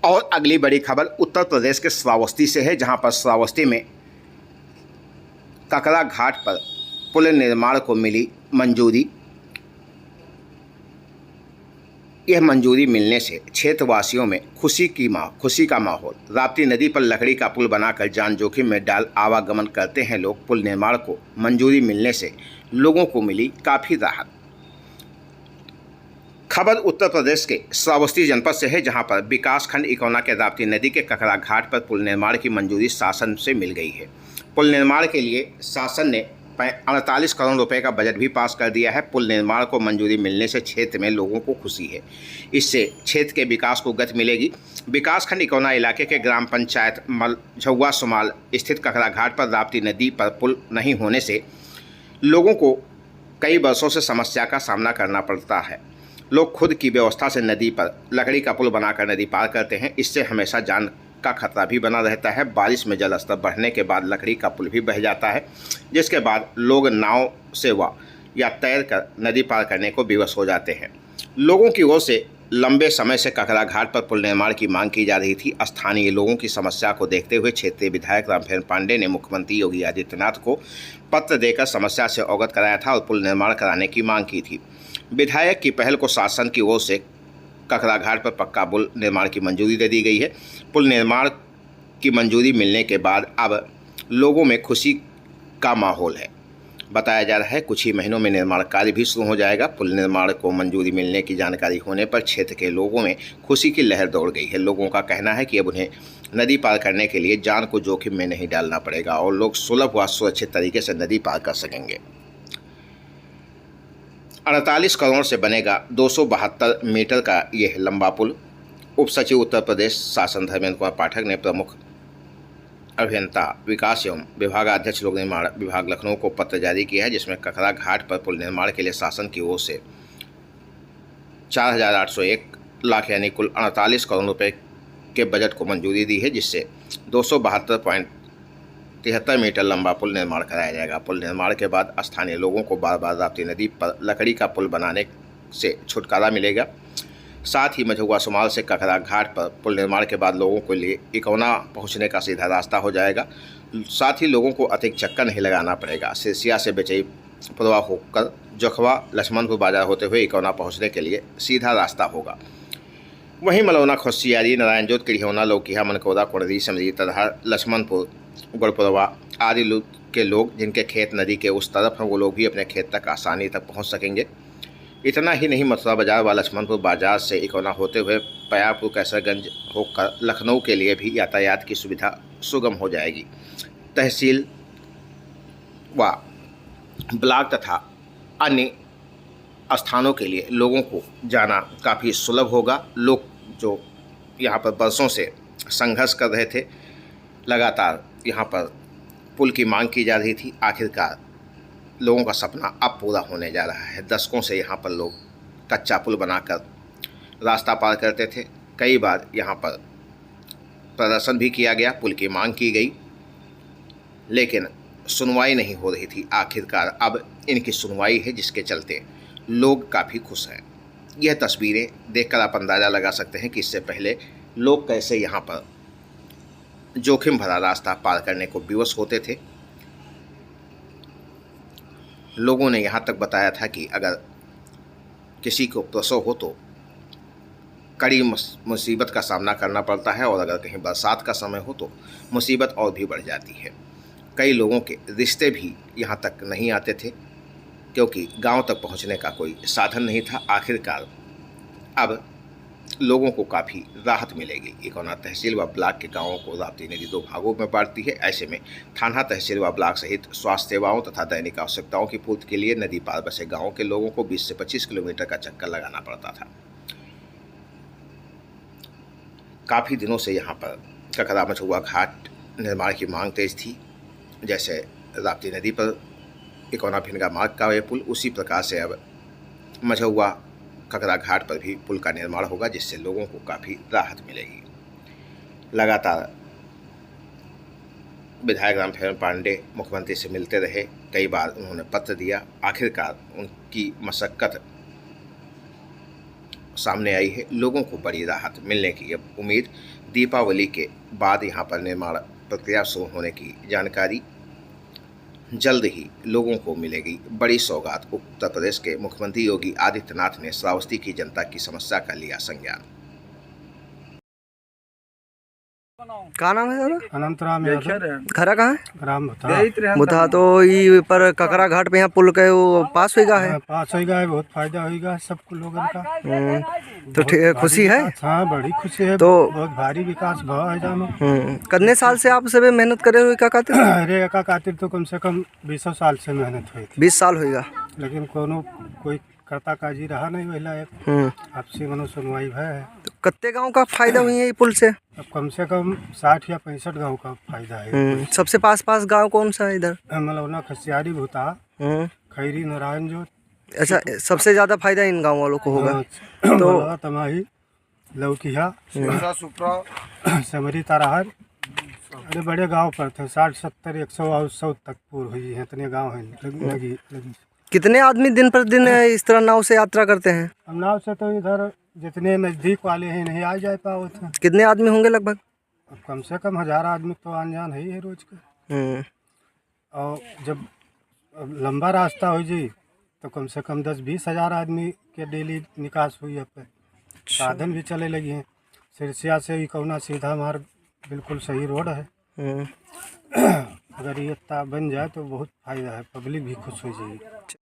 और अगली बड़ी खबर उत्तर प्रदेश के श्रावस्ती से है, जहां पर श्रावस्ती में ककरा घाट पर पुल निर्माण को मिली मंजूरी। यह मंजूरी मिलने से क्षेत्रवासियों में खुशी का माहौल। राप्ती नदी पर लकड़ी का पुल बनाकर जान जोखिम में डाल आवागमन करते हैं लोग। पुल निर्माण को मंजूरी मिलने से लोगों को मिली काफ़ी राहत। खबर उत्तर प्रदेश के श्रावस्ती जनपद से है, जहां पर विकासखंड इकौना के राप्ती नदी के ककरा घाट पर पुल निर्माण की मंजूरी शासन से मिल गई है। पुल निर्माण के लिए शासन ने 48 करोड़ रुपए का बजट भी पास कर दिया है। पुल निर्माण को मंजूरी मिलने से क्षेत्र में लोगों को खुशी है। इससे क्षेत्र के विकास को गति मिलेगी। विकासखंड इकौना इलाके के ग्राम पंचायत मझौआ सुमाल स्थित ककरा घाट पर राप्ती नदी पर पुल नहीं होने से लोगों को कई वर्षों से समस्या का सामना करना पड़ता है। लोग खुद की व्यवस्था से नदी पर लकड़ी का पुल बनाकर नदी पार करते हैं। इससे हमेशा जान का खतरा भी बना रहता है। बारिश में जल स्तर बढ़ने के बाद लकड़ी का पुल भी बह जाता है, जिसके बाद लोग नाव से या तैर कर नदी पार करने को विवश हो जाते हैं। लोगों की ओर से लंबे समय से ककरा घाट पर पुल निर्माण की मांग की जा रही थी। स्थानीय लोगों की समस्या को देखते हुए क्षेत्रीय विधायक रामफेर पांडे ने मुख्यमंत्री योगी आदित्यनाथ को पत्र देकर समस्या से अवगत कराया था और पुल निर्माण कराने की मांग की थी। विधायक की पहल को शासन की ओर से ककरा घाट पर पक्का पुल निर्माण की मंजूरी दे दी गई है। पुल निर्माण की मंजूरी मिलने के बाद अब लोगों में खुशी का माहौल है। बताया जा रहा है कुछ ही महीनों में निर्माण कार्य भी शुरू हो जाएगा। पुल निर्माण को मंजूरी मिलने की जानकारी होने पर क्षेत्र के लोगों में खुशी की लहर दौड़ गई है। लोगों का कहना है कि अब उन्हें नदी पार करने के लिए जान को जोखिम में नहीं डालना पड़ेगा और लोग सुलभ व सुरक्षित तरीके से नदी पार कर सकेंगे। 48 करोड़ से बनेगा 272 मीटर का यह लंबा पुल। उप सचिव उत्तर प्रदेश शासन धर्मेंद्र कुमार पाठक ने प्रमुख अभियंता विकास एवं विभागाध्यक्ष लोक निर्माण विभाग लखनऊ को पत्र जारी किया है, जिसमें ककरा घाट पर पुल निर्माण के लिए शासन की ओर से 4,801 लाख यानी कुल 48 करोड़ रुपए के बजट को मंजूरी दी है, जिससे 272.73 मीटर लंबा पुल निर्माण कराया जाएगा। पुल निर्माण के बाद स्थानीय लोगों को बार बार राप्ती नदी पर लकड़ी का पुल बनाने से छुटकारा मिलेगा। साथ ही मझौआ सुमाल से ककरा घाट पर पुल निर्माण के बाद लोगों के लिए इकौना पहुंचने का सीधा रास्ता हो जाएगा। साथ ही लोगों को अतिरिक्त चक्कर नहीं लगाना पड़ेगा। सिरसिया से बेचई पुरवा होकर जखवा लक्ष्मणपुर बाजार होते हुए इकौना पहुंचने के लिए सीधा रास्ता होगा। वहीं मलौना, खोसियारी, नारायणजोत, किड़िहौना, लौकिया, मनकौदा, कोड़री, समरी, तधार, लक्ष्मणपुर, गुड़पुरवा आदि के लोग जिनके खेत नदी के उस तरफ हैं, वो लोग भी अपने खेत तक आसानी तक पहुंच सकेंगे। इतना ही नहीं, मथुरा बाजार व लक्ष्मणपुर बाजार से इकौना होते हुए पयारपुर, कैसरगंज होकर लखनऊ के लिए भी यातायात की सुविधा सुगम हो जाएगी। तहसील व ब्लॉक तथा अन्य स्थानों के लिए लोगों को जाना काफ़ी सुलभ होगा। लोग जो यहाँ पर बरसों से संघर्ष कर रहे थे, लगातार यहाँ पर पुल की मांग की जा रही थी, आखिरकार लोगों का सपना अब पूरा होने जा रहा है। दशकों से यहाँ पर लोग कच्चा पुल बनाकर रास्ता पार करते थे। कई बार यहाँ पर प्रदर्शन भी किया गया, पुल की मांग की गई, लेकिन सुनवाई नहीं हो रही थी। आखिरकार अब इनकी सुनवाई है, जिसके चलते लोग काफ़ी खुश हैं। यह तस्वीरें देखकर आप अंदाज़ा लगा सकते हैं कि इससे पहले लोग कैसे यहाँ पर जोखिम भरा रास्ता पार करने को विवश होते थे। लोगों ने यहाँ तक बताया था कि अगर किसी को प्रसव हो तो कड़ी मुसीबत का सामना करना पड़ता है, और अगर कहीं बरसात का समय हो तो मुसीबत और भी बढ़ जाती है। कई लोगों के रिश्ते भी यहाँ तक नहीं आते थे, क्योंकि गांव तक पहुँचने का कोई साधन नहीं था। आखिरकार अब लोगों को काफ़ी राहत मिलेगी। इकौना तहसील व ब्लॉक के गांवों को राप्ती नदी 2 भागों में बांटती है। ऐसे में थाना तहसील व ब्लॉक सहित स्वास्थ्य सेवाओं तथा दैनिक आवश्यकताओं की पूर्ति के लिए नदी पार बसे गाँव के लोगों को 20 से 25 किलोमीटर का चक्कर लगाना पड़ता था। काफ़ी दिनों से यहाँ पर ककरा मझौआ घाट निर्माण की मांग तेज थी। जैसे राप्ती नदी पर इकौना भिनगा मार्ग का यह पुल, उसी प्रकार से अब मझौआ ककरा घाट पर भी पुल का निर्माण होगा, जिससे लोगों को काफ़ी राहत मिलेगी। लगातार विधायक रामफेर पांडे मुख्यमंत्री से मिलते रहे, कई बार उन्होंने पत्र दिया। आखिरकार उनकी मशक्क़त सामने आई है। लोगों को बड़ी राहत मिलने की अब उम्मीद। दीपावली के बाद यहाँ पर निर्माण प्रक्रिया शुरू होने की जानकारी। जल्द ही लोगों को मिलेगी बड़ी सौगात। उत्तर प्रदेश के मुख्यमंत्री योगी आदित्यनाथ ने श्रावस्ती की जनता की समस्या का लिया संज्ञान। का नाम है दादा? अनंत राम यादव। घरा कहाँ है? ग्राम बुधा तो ये पर ककरा घाट पे यहाँ पुल के वो पास होगा है। पास होगा है, बहुत फायदा होगा सबको लोगों का। तो खुशी है। हाँ बड़ी खुशी है। तो बहुत भारी विकास भाव है जानो। कितने साल से आप सब मेहनत करे हुए का खातिर? अरे का खातिर तो कम से कम 20 साल से मेहनत हुई थी। 20 साल होगा, लेकिन कोई करता काजी रहा नहीं वहीला एक आपसी मनो सुनवाई है। तो कितने गांव का फायदा हुई है ये पुल से? अब कम से कम 60 या 65 गांव का फायदा है। सबसे पास गांव कौन सा है इधर? मलौना, खसियारी, भूता, खैरी, नारायण जो। अच्छा, सबसे ज्यादा फायदा इन गांव वालों को होगा। तो तमाही, लौकिया, समरी, ताराहर, अरे बड़े गांव पर थे। 60, 70, 100 और 100 तक पूर्ण हुई है। इतने गांव हैं लगी। कितने आदमी दिन पर दिन इस तरह नाव से यात्रा करते हैं? हम नाव से तो इधर जितने नज़दीक वाले हैं नहीं आ जा पाओ थे। कितने आदमी होंगे लगभग? अब कम से कम 1000 आदमी तो आन जान है रोज का। और जब लंबा रास्ता हो जी तो कम से कम 10-20 हज़ार आदमी के डेली निकास हुई है पे। साधन भी चले लगे हैं। सिरसिया से ही कौना सीधा मार्ग बिल्कुल सही रोड है। अगर ये बन जाए तो बहुत फायदा है, पब्लिक भी खुश हो जाएगी।